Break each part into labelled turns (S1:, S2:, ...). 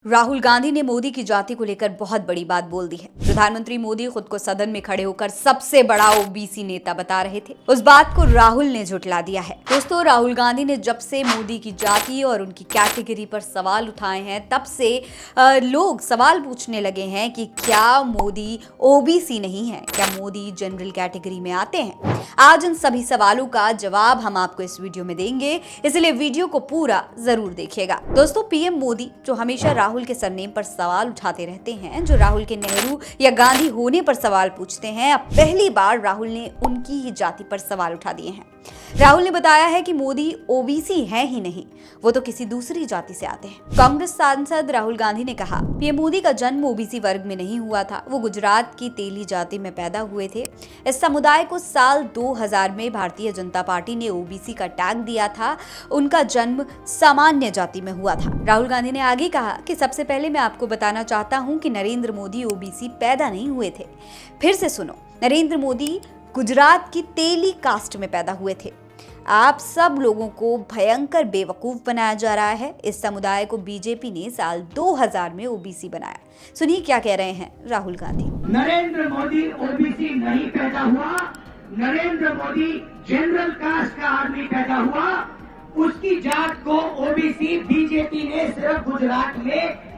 S1: राहुल गांधी ने मोदी की जाति को लेकर बहुत बड़ी बात बोल दी है। प्रधानमंत्री मोदी खुद को सदन में खड़े होकर सबसे बड़ा ओबीसी नेता बता रहे थे। उस बात को राहुल ने झुठला दिया है। दोस्तों, राहुल गांधी ने जब से मोदी की जाति और उनकी कैटेगरी पर सवाल उठाए हैं, तब से लोग सवाल पूछने लगे हैं कि क्या मोदी ओबीसी नहीं है, क्या मोदी जनरल कैटेगरी में आते हैं। आज इन सभी सवालों का जवाब हम आपको इस वीडियो में देंगे, इसलिए वीडियो को पूरा जरूर देखिएगा। दोस्तों, पीएम मोदी जो हमेशा राहुल के सरनेम पर सवाल उठाते रहते हैं, जो राहुल के नेहरू या गांधी होने पर सवाल पूछते हैं, अब पहली बार राहुल ने उनकी ही जाति पर सवाल उठा दिए हैं। राहुल ने बताया है कि मोदी ओबीसी है ही नहीं, वो तो किसी दूसरी जाति से आते हैं। कांग्रेस सांसद राहुल गांधी ने कहा, पीएम मोदी का जन्म ओबीसी वर्ग में नहीं हुआ था, वो गुजरात की तेली जाति में पैदा हुए थे। इस समुदाय को साल 2000 में भारतीय जनता पार्टी ने ओबीसी का टैग दिया था। उनका जन्म सामान्य जाति में हुआ था। राहुल गांधी ने आगे कहा कि सबसे पहले मैं आपको बताना चाहता हूं कि नरेंद्र मोदी ओबीसी पैदा नहीं हुए थे। फिर से सुनो, नरेंद्र मोदी गुजरात की तेली कास्ट में पैदा हुए थे। आप सब लोगों को भयंकर बेवकूफ बनाया जा रहा है। इस समुदाय को बीजेपी ने साल 2000 में ओबीसी बनाया। सुनिए क्या कह रहे हैं राहुल गांधी।
S2: नरेंद्र मोदी ओबीसी नहीं पैदा हुआ, नरेंद्र मोदी जनरल कास्ट का आदमी पैदा हुआ। उसकी जात को ओबीसी बीजेपी ने सिर्फ गुजरात में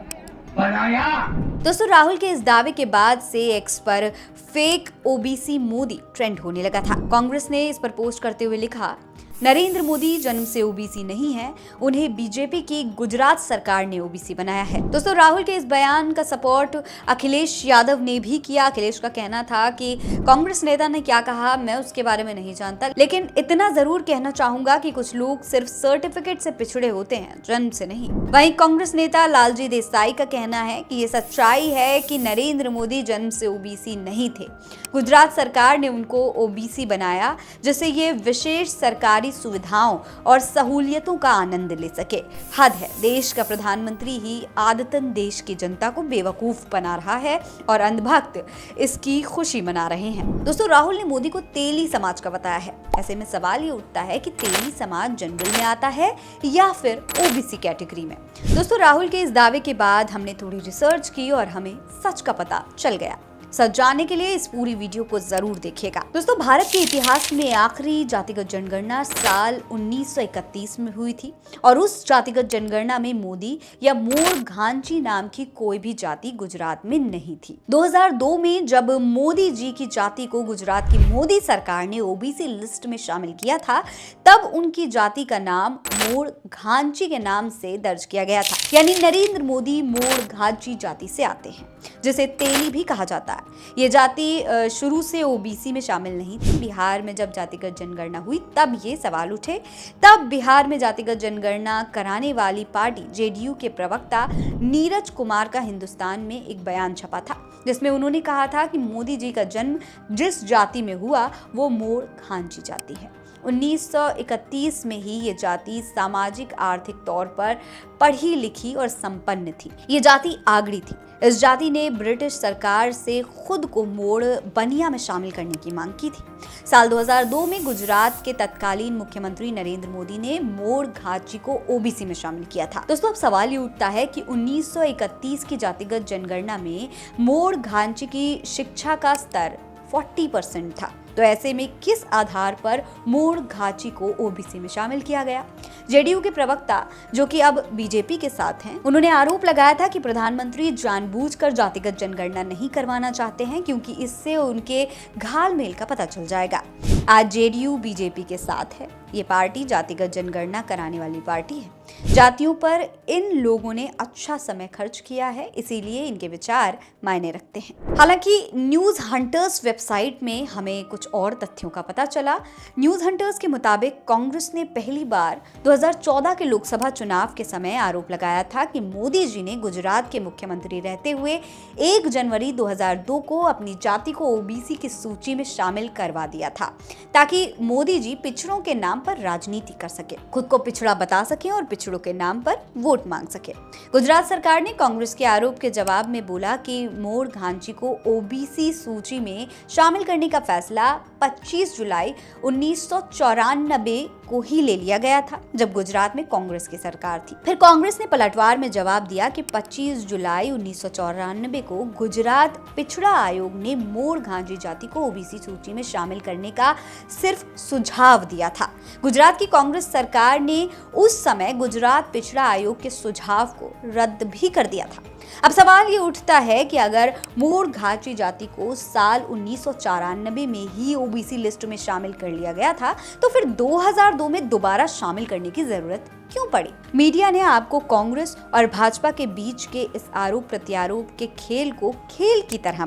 S2: बनाया।
S1: दोस्तों, राहुल के इस दावे के बाद से एक्स पर फेक ओबीसी मोदी ट्रेंड होने लगा था। कांग्रेस ने इस पर पोस्ट करते हुए लिखा, नरेंद्र मोदी जन्म से ओबीसी नहीं है, उन्हें बीजेपी की गुजरात सरकार ने ओबीसी बनाया है। दोस्तों, राहुल के इस बयान का सपोर्ट अखिलेश यादव ने भी किया। अखिलेश का कहना था कि कांग्रेस नेता ने क्या कहा मैं उसके बारे में नहीं जानता, लेकिन इतना जरूर कहना चाहूंगा कि कुछ लोग सिर्फ सर्टिफिकेट से पिछड़े होते हैं, जन्म से नहीं। वहीं कांग्रेस नेता लालजी देसाई का कहना है कि ये सच्चाई है कि नरेंद्र मोदी जन्म से ओबीसी नहीं थे, गुजरात सरकार ने उनको ओबीसी बनाया जिससे ये विशेष सरकारी सुविधाओं और सहूलियतों का आनंद ले सके। हद है, देश का प्रधानमंत्री ही आदतन देश की जनता को बेवकूफ बना रहा है और अंधभक्त इसकी खुशी मना रहे हैं। दोस्तों, राहुल ने मोदी को तेली समाज का बताया है। ऐसे में सवाल ये उठता है कि तेली समाज जनरल में आता है या फिर ओबीसी कैटेगरी में। दोस्तों, राहुल के इस दावे के बाद हमने थोड़ी रिसर्च की और हमें सच का पता चल गया। सच जानने के लिए इस पूरी वीडियो को जरूर देखिएगा। दोस्तों, भारत के इतिहास में आखिरी जातिगत जनगणना साल 1931 में हुई थी और उस जातिगत जनगणना में मोदी या मोर घांची नाम की कोई भी जाति गुजरात में नहीं थी। 2002 में जब मोदी जी की जाति को गुजरात की मोदी सरकार ने ओबीसी लिस्ट में शामिल किया था, तब उनकी जाति का नाम मोर घांची के नाम से दर्ज किया गया था। यानी नरेंद्र मोदी मोर घांची जाति से आते हैं, जिसे तेली भी कहा जाता है। ये जाति शुरू से ओबीसी में शामिल नहीं थी। बिहार में जब जातिगत जनगणना हुई तब ये सवाल उठे। तब बिहार में जातिगत जनगणना कराने वाली पार्टी जेडीयू के प्रवक्ता नीरज कुमार का हिंदुस्तान में एक बयान छपा था, जिसमें उन्होंने कहा था कि मोदी जी का जन्म जिस जाति में हुआ वो मोर घांची जाति है। 1931 में ही ये जाति सामाजिक आर्थिक तौर पर पढ़ी लिखी और संपन्न थी। ये जाति आगड़ी थी। इस जाति ने ब्रिटिश सरकार से खुद को मोड़ बनिया में शामिल करने की मांग की थी। साल 2002 में गुजरात के तत्कालीन मुख्यमंत्री नरेंद्र मोदी ने मोर घांची को ओबीसी में शामिल किया था। दोस्तों, अब सवाल ये उठता है कि 1931 की जातिगत जनगणना में मोर घांची की शिक्षा का स्तर 40% था, तो ऐसे में किस आधार पर मोर घांची को ओबीसी में शामिल किया गया? जेडीयू के प्रवक्ता, जो कि अब बीजेपी के साथ हैं, उन्होंने आरोप लगाया था कि प्रधानमंत्री जानबूझकर जातिगत जनगणना नहीं करवाना चाहते हैं, क्योंकि इससे उनके घालमेल का पता चल जाएगा। आज जेडीयू बीजेपी के साथ है। ये पार्टी जातिगत जनगणना कराने वाली पार्टी है। जातियों पर इन लोगों ने अच्छा समय खर्च किया है, इसीलिए इनके विचार मायने रखते हैं। हालांकि न्यूज हंटर्स वेबसाइट में हमें कुछ और तथ्यों का पता चला। न्यूज हंटर्स के मुताबिक कांग्रेस ने पहली बार 2014 के लोकसभा चुनाव के समय आरोप लगाया था कि मोदी जी ने गुजरात के मुख्यमंत्री रहते हुए 1 जनवरी 2002 को अपनी जाति को ओबीसी की सूची में शामिल करवा दिया था, ताकि मोदी जी पिछड़ों के नाम पर राजनीति कर सके, खुद को पिछड़ा बता सके और पिछड़ों के नाम पर वोट मांग सके। गुजरात सरकार ने कांग्रेस के आरोप के जवाब में बोला कि मोड़ घांची को ओबीसी सूची में शामिल करने का फैसला 25 जुलाई 1994 को ही ले लिया गया था, जब गुजरात में कांग्रेस की सरकार थी। फिर कांग्रेस ने पलटवार में जवाब दिया कि 25 जुलाई 1994 को गुजरात पिछड़ा आयोग ने मोड़ घांची जाति को ओबीसी सूची में शामिल करने का सिर्फ सुझाव दिया था। गुजरात की कांग्रेस सरकार ने उस समय गुजरात पिछड़ा आयोग के सुझाव को रद्द भी कर दिया था। अब सवाल ये उठता है कि अगर मोड़ घांची जाति को साल 1994 में ही ओबीसी लिस्ट में शामिल कर लिया गया था, तो फिर 2002 में दोबारा शामिल करने की जरूरत क्यों पड़ी? मीडिया ने आपको कांग्रेस और भाजपा के बीच के इस आरोप प्रत्यारोप के खेल को खेल की तरह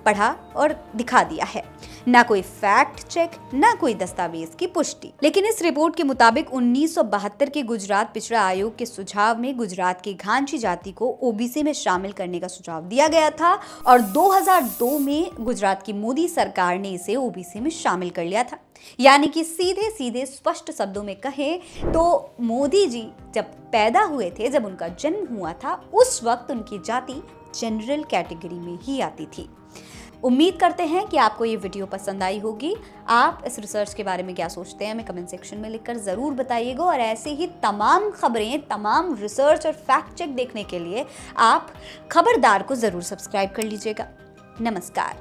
S1: पढ़ा और दिखा दिया है। ना कोई फैक्ट चेक, ना कोई दस्तावेज की पुष्टि। लेकिन इस रिपोर्ट के मुताबिक 1972 के गुजरात पिछड़ा आयोग के सुझाव में गुजरात की घांची जाति को ओबीसी में शामिल करने का सुझाव दिया गया था और 2002 में गुजरात की मोदी सरकार ने इसे ओबीसी में शामिल कर लिया था। यानी कि सीधे सीधे स्पष्ट शब्दों में कहें तो मोदी जी जब पैदा हुए थे, जब उनका जन्म हुआ था, उस वक्त उनकी जाति जनरल कैटेगरी में ही आती थी। उम्मीद करते हैं कि आपको ये वीडियो पसंद आई होगी। आप इस रिसर्च के बारे में क्या सोचते हैं हमें कमेंट सेक्शन में लिखकर ज़रूर बताइएगा और ऐसे ही तमाम खबरें, तमाम रिसर्च और फैक्ट चेक देखने के लिए आप खबरदार को ज़रूर सब्सक्राइब कर लीजिएगा। नमस्कार।